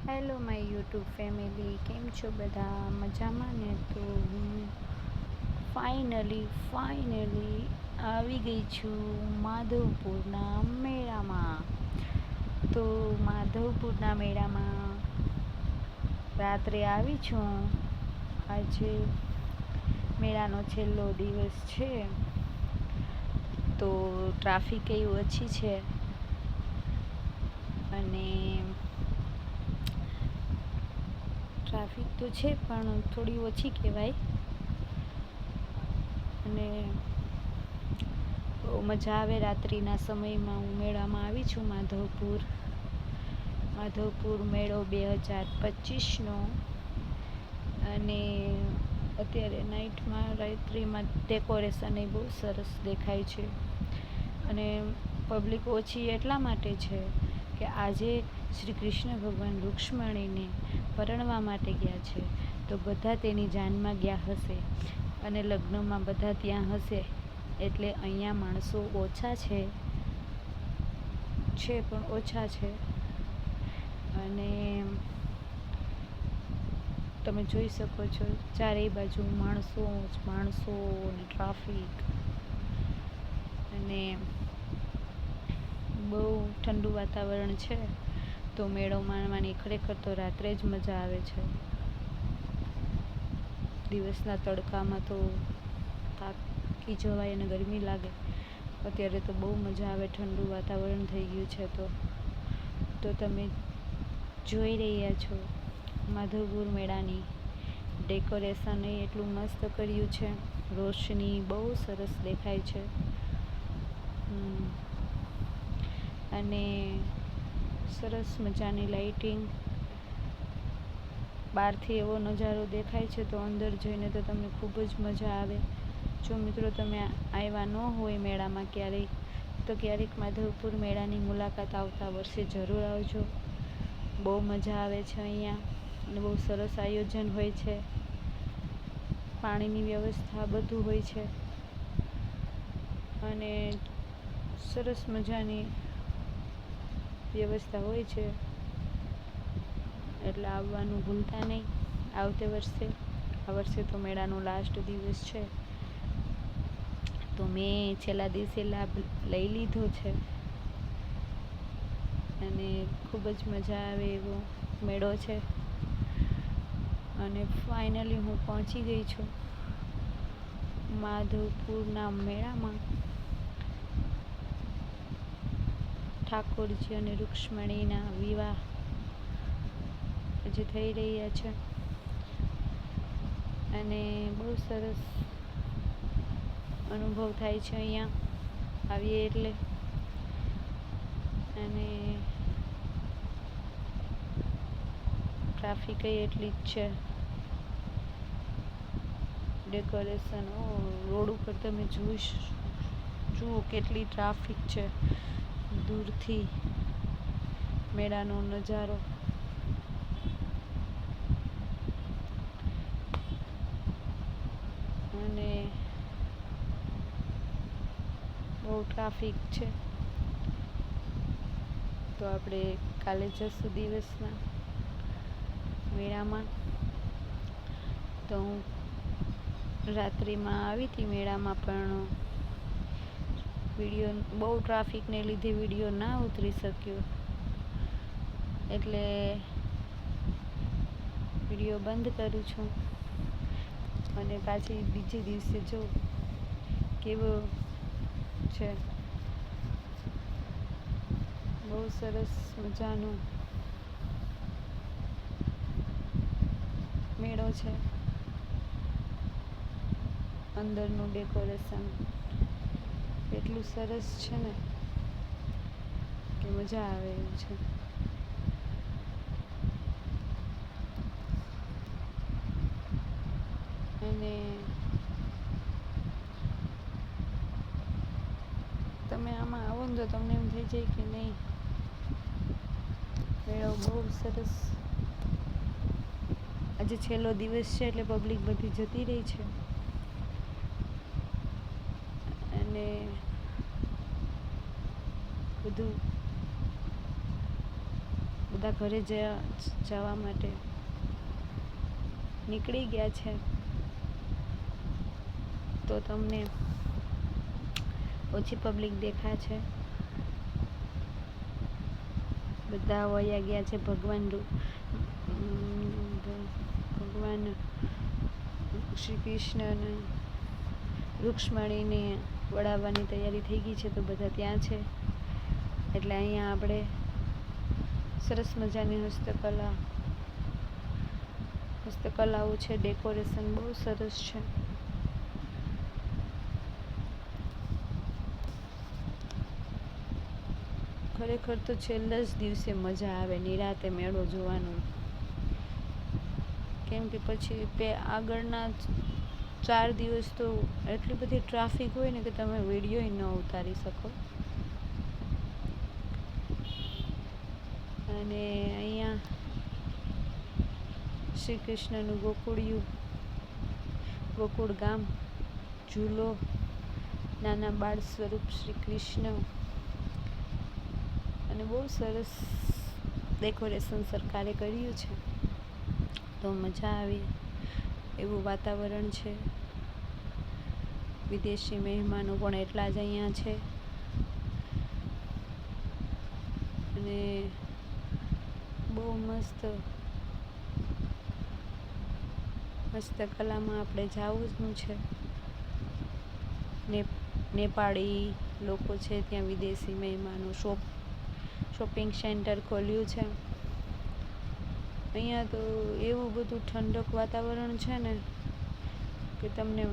Hello my YouTube family, કેમ છો બધા? મજામાં ને? તો હું ફાઇનલી આવી ગઈ છું માધવપુરના મેળામાં. તો માધવપુરના મેળામાં રાત્રે આવી છું. આજે મેળાનો છેલ્લો દિવસ છે, તો ટ્રાફિક ઓછી છે અને ટ્રાફિક તો છે પણ થોડી ઓછી કહેવાય. અને બહુ મજા આવે રાત્રિના સમયમાં. હું મેળામાં આવી છું માધવપુર મેળો 2025નો. અને અત્યારે રાત્રિમાં ડેકોરેશન એ બહુ સરસ દેખાય છે. અને પબ્લિક ઓછી એટલા માટે છે કે આજે શ્રી કૃષ્ણ ભગવાન રૂક્ષ્મણીને પરણવા માટે ગયા છે, તો બધા તેની જાનમાં ગયા હશે અને લગ્નમાં બધા ત્યાં હશે, એટલે અહીંયા માણસો ઓછા છે પણ ઓછા છે. અને તમે જોઈ શકો છો ચારેય બાજુ માણસો અને ટ્રાફિક. અને બહુ ઠંડુ વાતાવરણ છે, તો મેળો માણવાની ખરેખર તો રાત્રે જ મજા આવે છે. દિવસના તડકામાં તો થાકી જવાય અને ગરમી લાગે. અત્યારે તો બહુ મજા આવે, ઠંડુ વાતાવરણ થઈ ગયું છે. તો તમે જોઈ રહ્યા છો માધવપુર મેળાની ડેકોરેશન એટલું મસ્ત કર્યું છે. રોશની બહુ સરસ દેખાય છે. અને સરસ મજાની લાઇટિંગ. બહારથી એવો નજારો દેખાય છે, તો અંદર જઈને તો તમને ખૂબ જ મજા આવે. જો મિત્રો તમે આવ્યા ન હોય મેળામાં ક્યારેય, તો ક્યારેક માધવપુર મેળાની મુલાકાત આવતા વર્ષે જરૂર આવજો. બહુ મજા આવે છે અહીંયા અને બહુ સરસ આયોજન હોય છે. પાણીની વ્યવસ્થા બધું હોય છે અને સરસ મજાની વ્યવસ્થા હોય છે. એટલે આવવાનું ભૂલતા નહીં આવતે વર્ષે. આ વર્ષે તો મેળાનો લાસ્ટ દિવસ છે, તો મેં છેલ્લા દિવસે લાભ લઈ લીધો છે. અને ખૂબ જ મજા આવે એવો મેળો છે. અને ફાઇનલી હું પહોંચી ગઈ છું માધવપુરના મેળામાં. ઠાકોરજી અને રૂક્ષ્મણીના વિવાહ જે થઈ રહ્યા છે, અને બહુ સરસ અનુભવ થાય છે અહીંયા આવીએ એટલે. અને ટ્રાફિક એટલી જ છે. ડેકોરેશન રોડ ઉપર તમે જુઓ કેટલી ટ્રાફિક છે. દૂરથી મેળાનો નજારો. અને બહુ ટ્રાફિક છે, તો આપણે કાલે જશું દિવસના મેળામાં. તો હું રાત્રિમાં આવી હતી મેળામાં, પણ વિડીયો બહુ ટ્રાફિકને લીધે વિડીયો ના ઉતરી શક્યો, એટલે વિડીયો બંધ કરું છું. અને પાછી બીજે દિવસે જો કેવો છે. બહુ સરસ મજાનો મેળો છે. અંદરનું ડેકોરેશન એટલું સરસ છે ને કે મજા આવે એવું છે. અને તમે આમાં આવો ને તો તમને એમ થઈ જાય કે નહીં, મેળો બહુ સરસ. આજે છેલ્લો દિવસ છે એટલે પબ્લિક બધી જતી રહી છે. અને બધા ઘરે જવા માટે નીકળી ગયા છે. તો તમને ઓછી પબ્લિક દેખાય છે. બધા વયા ગયા છે. ભગવાન શ્રી કૃષ્ણને રૂક્ષ્મણીને વળાવવાની તૈયારી થઈ ગઈ છે. તો બધા ત્યાં છે. એટલે અહીંયા આપણે સરસ મજાની હસ્તકલાઓ છે. ડેકોરેશન બહુ સરસ છે. ખરેખર તો છેલ્લા જ દિવસે મજા આવે નિરાતે મેળો જોવાનો, કેમ કે પછી આગળના 4 દિવસ તો એટલી બધી ટ્રાફિક હોય ને કે તમે વિડીયો ન ઉતારી શકો. અને અહીંયા શ્રી કૃષ્ણનું ગોકુળ ગામ, ઝૂલો, નાના બાળ સ્વરૂપ શ્રી કૃષ્ણ, અને બહુ સરસ ડેકોરેશન સરકારે કર્યું છે. તો મજા આવી એવું વાતાવરણ છે. વિદેશી મહેમાનો પણ એટલા જ અહીંયા છે. અને બહુ મસ્ત કલામાં આપણે જવું છે. નેપાળી લોકો છે ત્યાં, વિદેશી મહેમાનો. શોપિંગ સેન્ટર ખોલ્યું છે અહીંયા. તો એવું બધું ઠંડક વાતાવરણ છે ને કે તમને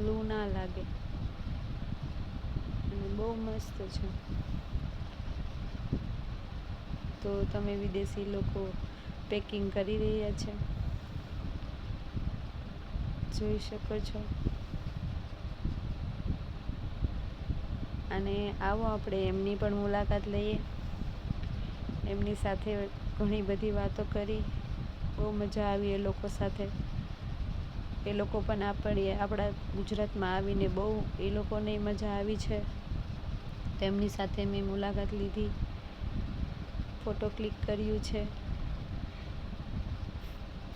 લૂ ના લાગે, અને બહુ મસ્ત છે. તો તમે વિદેશી લોકો પેકિંગ કરી રહ્યા છે, જોઈ શકો છો. અને આવો આપણે એમની પણ મુલાકાત લઈએ. એમની સાથે ઘણી બધી વાતો કરી, બહુ મજા આવી એ લોકો સાથે. એ લોકો પણ આપણા ગુજરાતમાં આવીને બહુ એ લોકોને મજા આવી છે. તેમની સાથે મેં મુલાકાત લીધી, ફોટો ક્લિક કર્યું છે,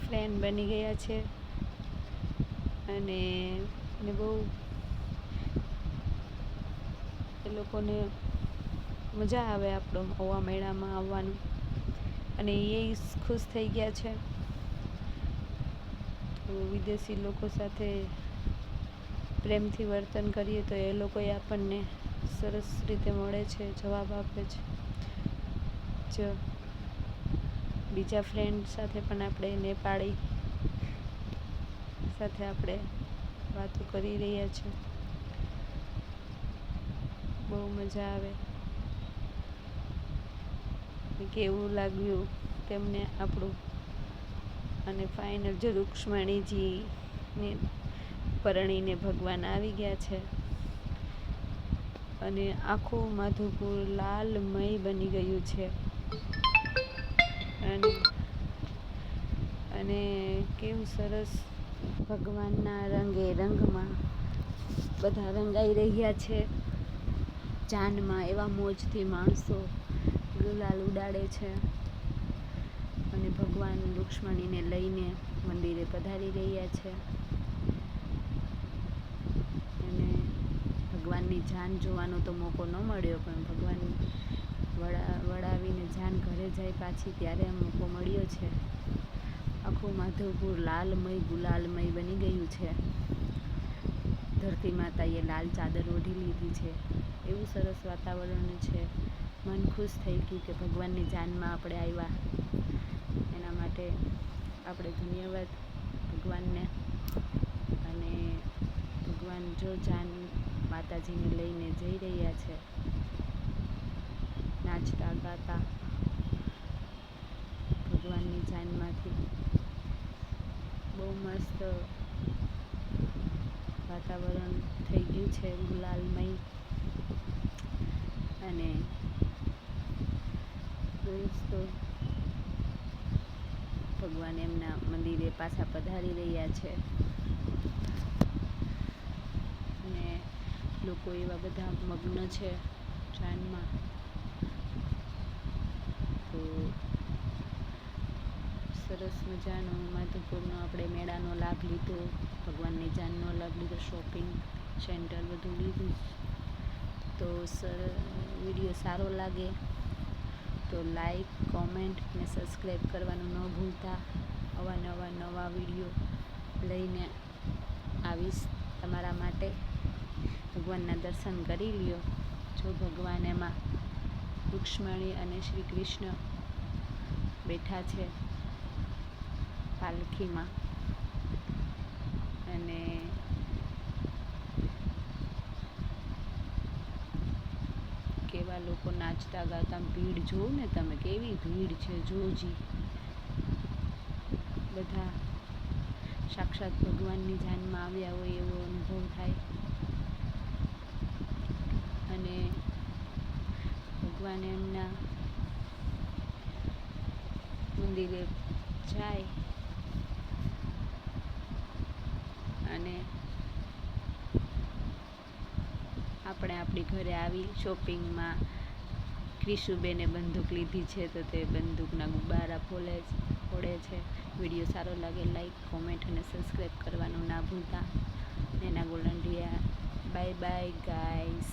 ફ્રેન્ડ બની ગયા છે. અને બહુ એ લોકોને મજા આવે આપણો આવા મેળામાં આવવાનું. અને એ ખુશ થઈ ગયા છે. તો વિદેશી લોકો સાથે પ્રેમથી વર્તન કરીએ તો એ લોકોએ આપણને સરસ રીતે મળે છે, જવાબ આપે છે. બીજા ફ્રેન્ડ સાથે પણ આપણે નેપાળી સાથે આપણે વાતો કરી રહ્યા છીએ. બહુ મજા આવે. કેવું લાગ્યું તેમને આપણું. અને ફાઇનલ જો રૂક્ષ્મણીજીને પરણીને ભગવાન આવી ગયા છે. અને આખું માધવપુર લાલમય બની ગયું છે. અને કેવું સરસ ભગવાનના રંગે રંગમાં બધા રંગાઈ રહ્યા છે. જાનમાં એવા મોજથી માણસો ગુલાલ ઉડાડે છે. અને ભગવાન રૂક્ષ્મણીને લઈને મંદિરે પધારી રહ્યા છે. અને ભગવાનની જાન જોવાનો તો મોકો ન મળ્યો, પણ ભગવાન વળાવીને જાન ઘરે જાય પાછી ત્યારે આ મોકો મળ્યો છે. આખું માધવપુર લાલમય ગુલાલમય બની ગયું છે. ધરતી માતાએ લાલ ચાદર ઓઢી લીધી છે. એવું સરસ વાતાવરણ છે. મન ખુશ થઈ ગયું કે ભગવાનની જાનમાં આપણે આવ્યા. એના માટે આપણે ધન્યવાદ ભગવાનને. અને ભગવાન જો જાન માતાજીને લઈને જઈ રહ્યા છે, નાચતા ગાતા ભગવાનની જાનમાંથી. બહુ મસ્ત વાતાવરણ થઈ ગયું છે, ગુલાલમય. અને દોસ્તો ભગવાન એમના મંદિરે પાછા પધારી રહ્યા છે. અને લોકો એવા બધા મગ્ન છે જાનમાં. સરસ મજાનો માધવપુરનો આપણે મેળાનો લાભ લીધો, ભગવાનની જાનનો લાભ લીધો, શોપિંગ સેન્ટર બધું લીધું. તો વિડીયો સારો લાગે તો લાઈક, કોમેન્ટ અને સબસ્ક્રાઈબ કરવાનું ન ભૂલતા. નવા વિડીયો લઈને આવીશ તમારા માટે. ભગવાનના દર્શન કરી લ્યો. જો ભગવાન એમાં રૂક્ષ્મણી અને શ્રી કૃષ્ણ બેઠા છે પાલખીમાં, અને કેવા લોકો નાચતા ગાતા, ભીડ જોઉં ને તમે, કેવી ભીડ છે જોજી. બધા સાક્ષાત ભગવાનની જાનમાં આવ્યા હોય એવો અનુભવ થાય. અને ભગવાન એમના મંદિરે જાય અને આપણે આપણી ઘરે આવી શોપિંગમાં ક્રિશુબેને બંદૂક લીધી છે તો તે બંદૂકના ગુબ્બારા ફોડે છે. વિડીયો સારો લાગે લાઈક, કોમેન્ટ અને સબસ્ક્રાઈબ કરવાનું ના ભૂલતા. એના ગોલંડિયા. Bye bye guys.